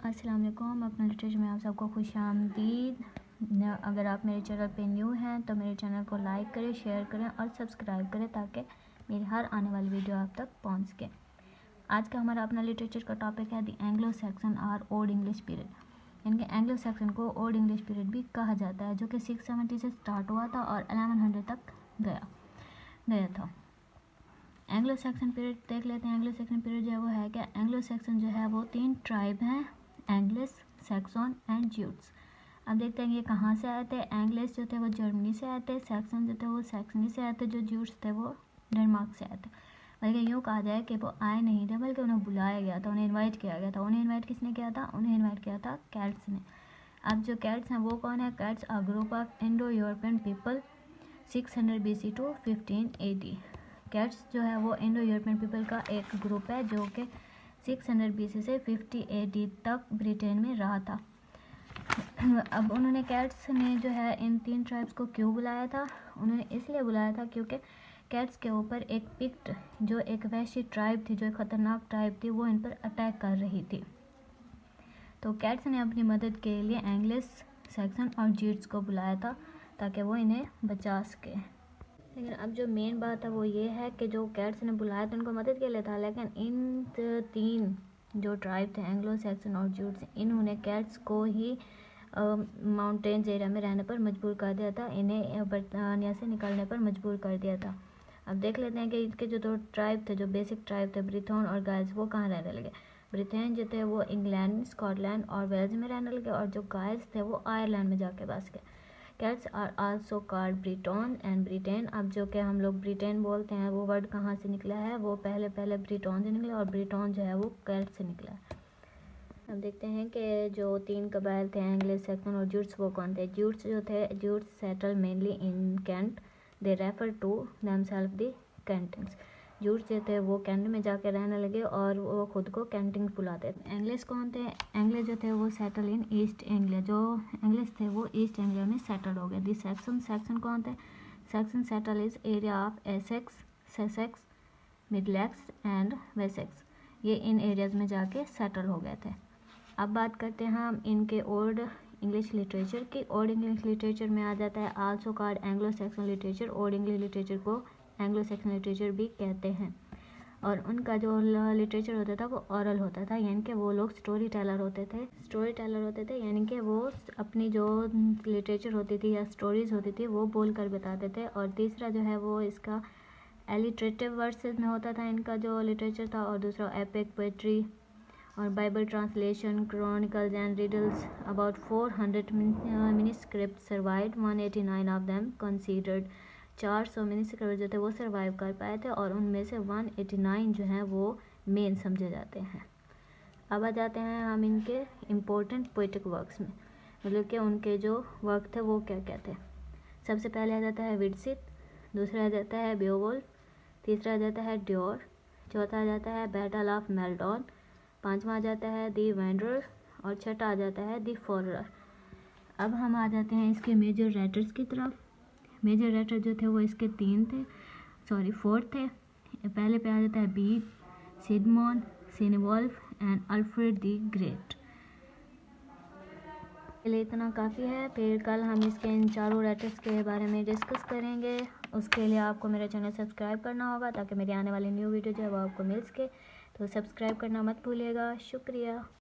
अस्सलाम वालेकुम। अपना लिटरेचर में आप सबको खुशामदीद। अगर आप मेरे चैनल पे न्यू हैं तो मेरे चैनल को लाइक करें, शेयर करें और सब्सक्राइब करें ताकि मेरी हर आने वाली वीडियो आप तक पहुंच सके। आज का हमारा अपना लिटरेचर का टॉपिक है दी एंग्लो सैक्सन और ओल्ड इंग्लिश पीरियड। इनके एंग्लो सैक्सन को ओल्ड इंग्लिश पीरियड भी कहा जाता है, जो कि 670 से स्टार्ट हुआ था और 1100 तक गया था। एंग्लो सैक्सन पीरियड देख लेते हैं। एंग्लो सैक्सन पीरियड जो है वो है क्या? एंग्लो सैक्सन जो है वो 3 ट्राइब हैं, एंग्लिश, सैक्सन एंड ज्यूट्स। अब देखते हैं ये कहाँ से आए थे। एंग्लिश जो थे वो जर्मनी से आए थे, सैक्सन जो थे वो सैक्सनी से आए थे, जो ज्यूट्स थे वो डेनमार्क से आए थे। बल्कि यूँ कहा जाए कि वो आए नहीं थे बल्कि उन्हें बुलाया गया था, उन्हें इन्वाइट किया गया था। उन्हें इन्वाइट किसने किया था? उन्हें इन्वाइट किया था कैट्स ने। अब जो कैट्स हैं वो कौन है? Celts are group of Indo European people 600 BC to 15 AD। Celts जो है वो इंडो यूरोपियन पीपल का एक ग्रुप है जो कि 600 BC से 50 AD तक ब्रिटेन में रहा था। अब उन्होंने कैट्स ने जो है इन 3 ट्राइब्स को क्यों बुलाया था? उन्होंने इसलिए बुलाया था क्योंकि कैट्स के ऊपर एक पिक्ट जो एक वैश्य ट्राइब थी, जो एक ख़तरनाक ट्राइब थी, वो इन पर अटैक कर रही थी। तो कैट्स ने अपनी मदद के लिए एंग्लिश, सैक्सन और ज्यूट्स को बुलाया था ताकि वो इन्हें बचा सके। लेकिन अब जो मेन बात है वो ये है कि जो कैट्स ने बुलाया था उनको मदद के लिए था, लेकिन इन 3 जो ट्राइब थे, एंग्लो सैक्सन और ज्यूट्स, इन्होंने कैट्स को ही माउंटेन्स एरिया में रहने पर मजबूर कर दिया था, इन्हें बर्तानिया से निकलने पर मजबूर कर दिया था। अब देख लेते हैं कि इनके जो 2 ट्राइब थे, जो बेसिक ट्राइब थे, ब्रिथोन और गाइल्स, वो कहाँ रहने लगे। ब्रिटेन जो थे वो इंग्लैंड, स्कॉटलैंड और वेल्स में रहने लगे, और जो गाइल्स थे वो आयरलैंड में जाके बस गए। Celts are also called Briton and Britain. अब जो कि हम लोग ब्रिटेन बोलते हैं वो वर्ड कहाँ से निकला है? वो पहले ब्रिटोन से निकला, और ब्रिटोन जो है वो कैट से निकला है। अब देखते हैं कि जो 3 कबाइल थे, एंग्लिश, सैक्सन और ज्यूट्स, वो कौन थे। ज्यूट्स जो थे, Jutes settle mainly in Kent, they refer to themselves the Kentings. Jutes जो थे वो कैंट में जाके रहने लगे और वो खुद को कैंटिंग बुलाते थे। एंग्लिश कौन थे? एंग्लिश जो थे वो सेटल इन ईस्ट एंग्लिया, जो एंग्लिश थे वो ईस्ट एंग्लिया में सेटल हो गए। दी सैक्सन, सैक्सन कौन थे? Saxon settle is area of Essex, Sussex, Middlesex and Wessex. ये इन एरियाज में जाके सेटल हो गए थे। अब बात करते हैं हम इनके ओल्ड इंग्लिश लिटरेचर की। ओल्ड इंग्लिश लिटरेचर में आ जाता है also called Anglo Saxon literature. Old English literature को एंग्लो सैक्सन लिटरेचर भी कहते हैं। और उनका जो लिटरेचर होता था वो ओरल होता था, यानी कि वो लोग स्टोरी टेलर होते थे, यानी कि वो अपनी जो लिटरेचर होती थी या स्टोरीज़ होती थी वो बोल कर बताते थे। और तीसरा जो है वो इसका एलिटरेटिव वर्ड्स में होता था इनका जो लिटरेचर था, और दूसरा एपिक, पोएट्री और Bible translation, chronicles and riddles. About 400 manuscript survived, 189 of them considered. 400 manuscript जो थे वो सर्वाइव कर पाए थे, और उनमें से 189 जो हैं वो मेन समझे जाते हैं। अब आ जाते हैं हम इनके इम्पोर्टेंट पोइटिक वर्क्स में, मतलब कि उनके जो वर्क थे वो क्या क्या थे। सबसे पहले आ जाता है विडसिट, दूसरा आ जाता है बेओवुल्फ, तीसरा आ जाता है ड्योर, चौथा आ जाता है बैटल ऑफ मेल्डॉन, 5वां आ जाता है दी वेंडरर, और छठा आ जाता है दी फॉररर। अब हम आ जाते हैं इसके मेजर राइटर्स की तरफ। मेजर राइटर जो थे वो इसके 4 थे। पहले पे आ जाता है Bede, Caedmon, Cynewulf and Alfred the Great. पहले इतना काफ़ी है, फिर कल हम इसके इन 4 राइटर्स के बारे में डिस्कस करेंगे। उसके लिए आपको मेरा चैनल सब्सक्राइब करना होगा ताकि मेरी आने वाली न्यू वीडियो जो है वो आपको मिल सके। तो सब्सक्राइब करना मत भूलिएगा। शुक्रिया।